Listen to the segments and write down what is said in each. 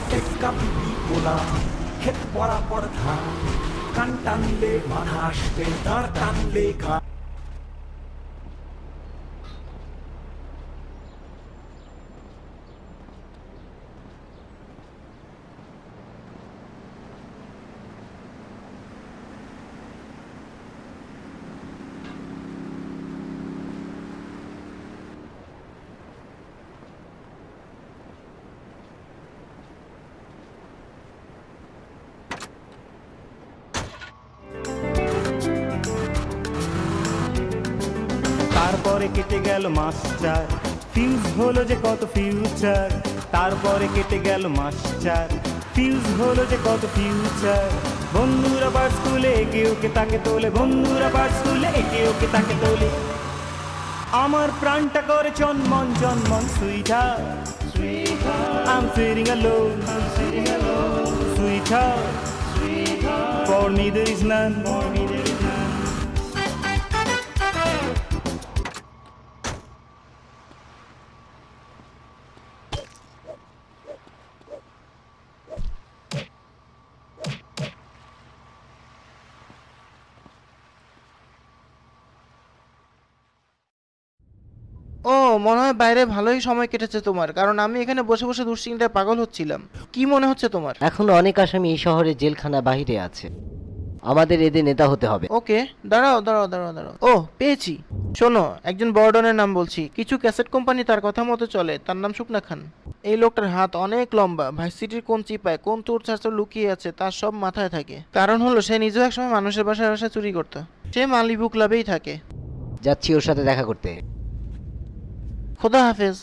টেক্কা বিবি গোলাম ক্ষেত বরাবর ধান কান টানলে বাধা আসবে দাঁড় টানলে ঘা তারপরে কেটে গেল মাস চার, ফিউজ হলো যে কত ফিউচার। তারপরে কেটে গেল মাস চার, ফিউজ হলো যে কত ফিউচার। বন্ধুরা বার স্কুলে একে ওকে তাকে তোলে, বন্ধুরা বার স্কুলে একে ওকে তাকে তোলে। আমার প্রাণটা করে চনমন চনমন sweeter, I'm feeling alone, sweetheart, for me there is none. ও মনে হয় বাইরে ভালোই সময় কেটেছে তোমার, কারণ আমি এখানে বসে বসে দুশ্চিন্তায় পাগল হচ্ছিলাম। কি মনে হচ্ছে তোমার? এখনো অনেক আসামি এই শহরে জেলখানা বাহিরে আছে। আমাদের এদের নেতা হতে হবে। ওকে, দাঁড়াও দাঁড়াও দাঁড়াও দাঁড়াও। ও পেয়েছি। শোনো, একজন বর্ডনের নাম বলছি। কিছু ক্যাসেট কোম্পানি তার কথা মতো চলে। তার নাম শুকনা খান। এই লোকটার হাত অনেক লম্বা। ভার্সিটির কোন চিপায় কোন চোর চার্চর লুকিয়ে আছে তার সব মাথায় থাকে। কারণ হলো সে নিজেও একসময় মানুষের বাসায় বাসায় চুরি করতো। সে মালিবু ক্লাবেই থাকে। যাচ্ছি ওর সাথে দেখা করতে। খোদা হাফেজ।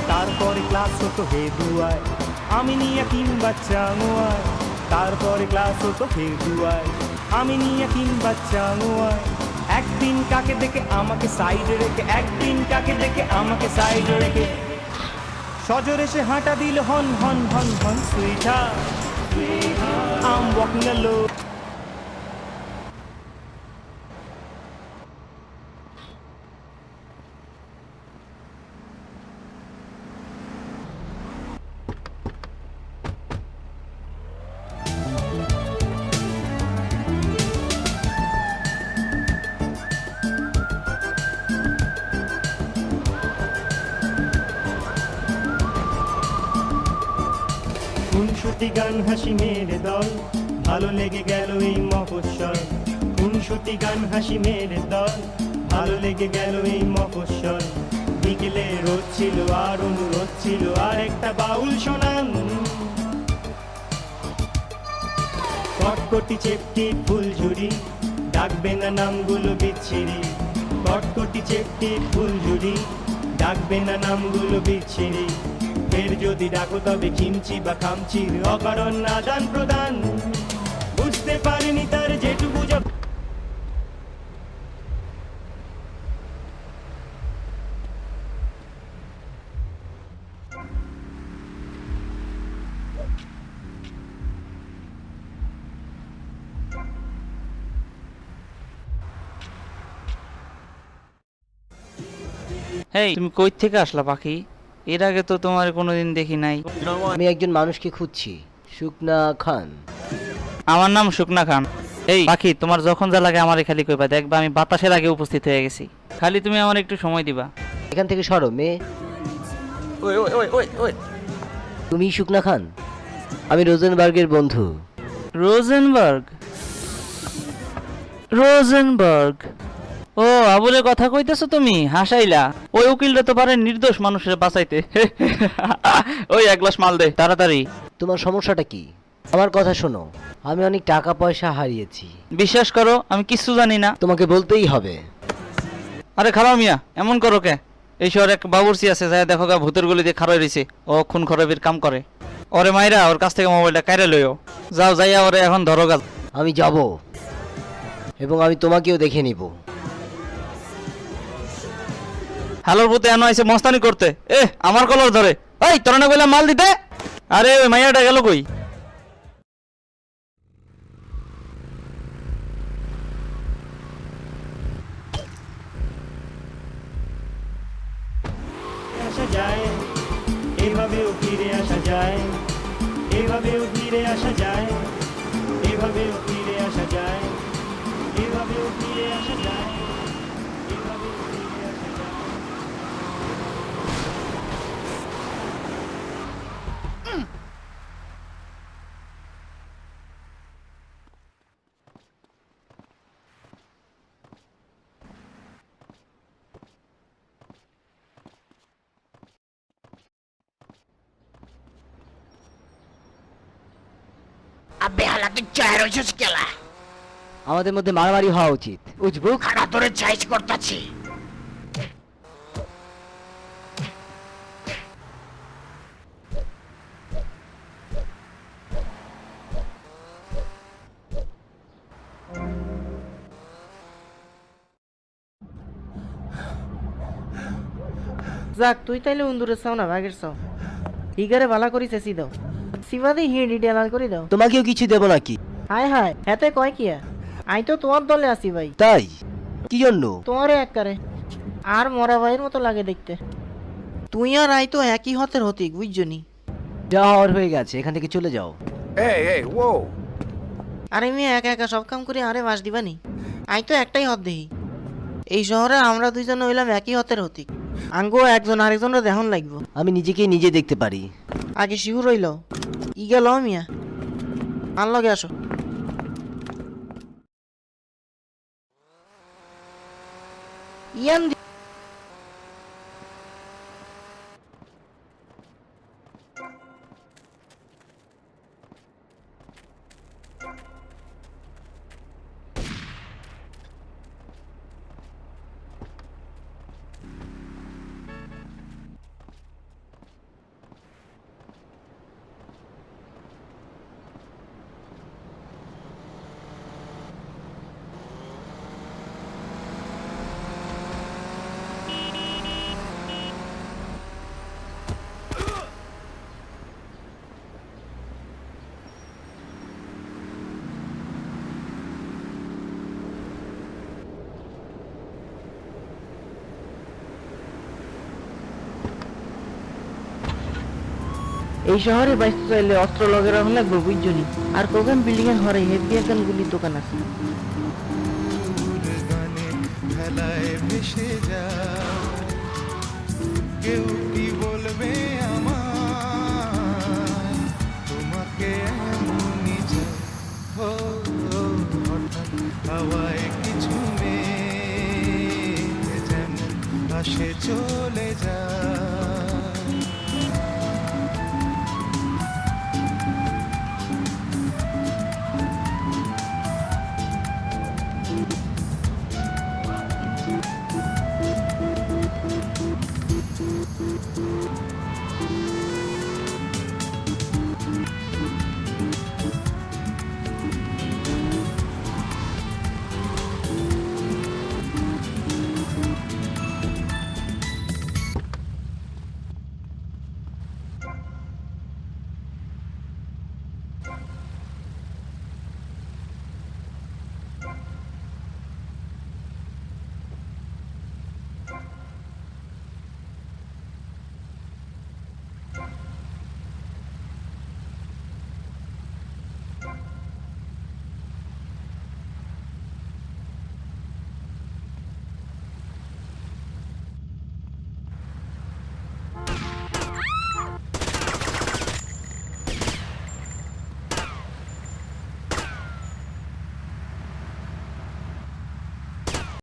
তারপরে ক্লাস হতো হে দুয়ায়, আমি নিয়ে কিংবা চাঙুয়ায়। তারপরে ক্লাস হতো হে দুয়ায়, আমি নিয়ে কিংবা চাঙুয়ায়। একদিন কাকে দেখে আমাকে সাইডে রেখে, একদিন কাকে দেখে আমাকে সাইডে রেখে সজোরে সে হাঁটা দিল হন হন হন হন সুইটার, I'm walking alone. খুনসুটি গান হাসি মেরে দল, ভালো লেগে গেল এই মফস্বল। খুনসুটি গান হাসি মেরে দল, ভালো লেগে গেল এই মফস্বল। বিকেলে রোদ ছিল আর অনুরোধ ছিল আর একটা বাউল শোনান। কটকটি চেপটি ফুলঝুরি, ডাকবে না নামগুলো বিচ্ছিরি। কটকটি চেপটি ফুলঝুরি, ডাকবে না নামগুলো বিচ্ছিরি। ফের যদি ডাকো তবে খিমচি বা খামচির অকারণ আদান প্রদান। বুঝতে পারিনি তার যেটুকু যা হেই, তুমি কই থেকে আসলা পাখি? এর আগে তো তোমার কোনোদিন দেখি নাই। আমি একজন মানুষকে খুঁজছি, শুকনা খান। আমার নাম শুকনা খান। এই পাখি, তোমার যখন যা লাগে আমারে খালি কইবা, দেখবা আমি বাতাসের আগে উপস্থিত হয়ে গেছি। খালি তুমি আমার একটু সময় দিবা। এখান থেকে সরো মেয়ে। ওই ওই ওই ওই ওই তুমি শুকনা খান? আমি রোজেনবার্গের বন্ধু। রোজেনবার্গ? রোজেনবার্গ? ও আবুলের কথা কইতেছো তুমি? হাসাইলা। ওই উকিলটা তো পারে নির্দোষ মানুষের বাঁচাইতে। ওই এক গ্লাস মাল দে তাড়াতাড়ি। তোমার সমস্যাটা কি? আমার কথা শোনো, আমি অনেক টাকা পয়সা হারিয়েছি। বিশ্বাস করো আমি কিচ্ছু জানি না। তোমাকে বলতেই হবে। আরে খারাপ মিয়া, এমন করো কে? এই শহরে এক বাবুর্চি আছে, যাই দেখো গা, ভূতের গলি দিয়ে খারাই রয়েছে। ও খুন খরাবির কাম করে। ওরে মাইরা ওর কাছ থেকে মোবাইলটা কাইরা লইও। যাও যাইয়া ওরে এখন ধরো গা। আমি যাব। এবং আমি তোমাকেও দেখে নিব। হ্যালোর পুতে এনো আইছে মস্তানি করতে। আমার কলার ধরে। এই তোরা না কইলাম মাল দিতে। আরে ওই মাইয়াটা গেল কই? আসা যায়, এভাবেও ফিরে আসা যায়, এভাবেও ফিরে আসা যায়, এভাবেও ফিরে আসা যায়, এভাবেও ফিরে আসা যায়, এভাবেও ফিরে আসা যায়। আবে হালা তুই চায়ের হইছিস কেলা? আমাদের মধ্যে মারামারি হওয়া উচিত। উজবুক, খানা ধরে চাইজ করতাছি। যাক তুই তাইলে উন্দুরের চাও না বাঘের চাও। হিগারে ভালা করি চেঁচি দাও, সিবাদি হিড় ডিটেলাল করে দাও। তোমাকেও কিছু দেব নাকি? হায় হায় হেতে কয় কিয়া, আই তো তোমার দলে আছি ভাই। তাই? কি জন্য? তোমারে এককারে আর মরা ভাইয়ের মতো লাগে দেখতে। তুই আর আই তো একই হতের হতিক বুঝছনি। যা হওয়ার হয়ে গেছে, এখান থেকে চলে যাও। Hey, whoa! আরে মেয়ে একা একা সব কাম করে আরে বাস দিবানি? আই তো একটাই হত দেহি। এই শহরে আমরা দুইজন হইলাম একই হতের হতিক। আঙ্গো একজন আরেকজনের দেহন লাগবো। আমি নিজেকেই নিজে দেখতে পারি। আগে শিহু রইল ই গেল মিয়া, আর লগে আসো। ইয়ান এই শহরে বাইসতে চাইলে অস্ত্র লগে রাখা লাগবে বুঝছনি। আর কোগান বিল্ডিং এর ঘরে হেভি একখান গুলির দোকান আছে। গানে খেলায় ভেসে যায়, কেউ কি বলবে আমায়, তোমাকে এমনই চাই। হো হঠাৎ হাওয়ায় কিছু মেঘ যেমন আসে চলে যায়।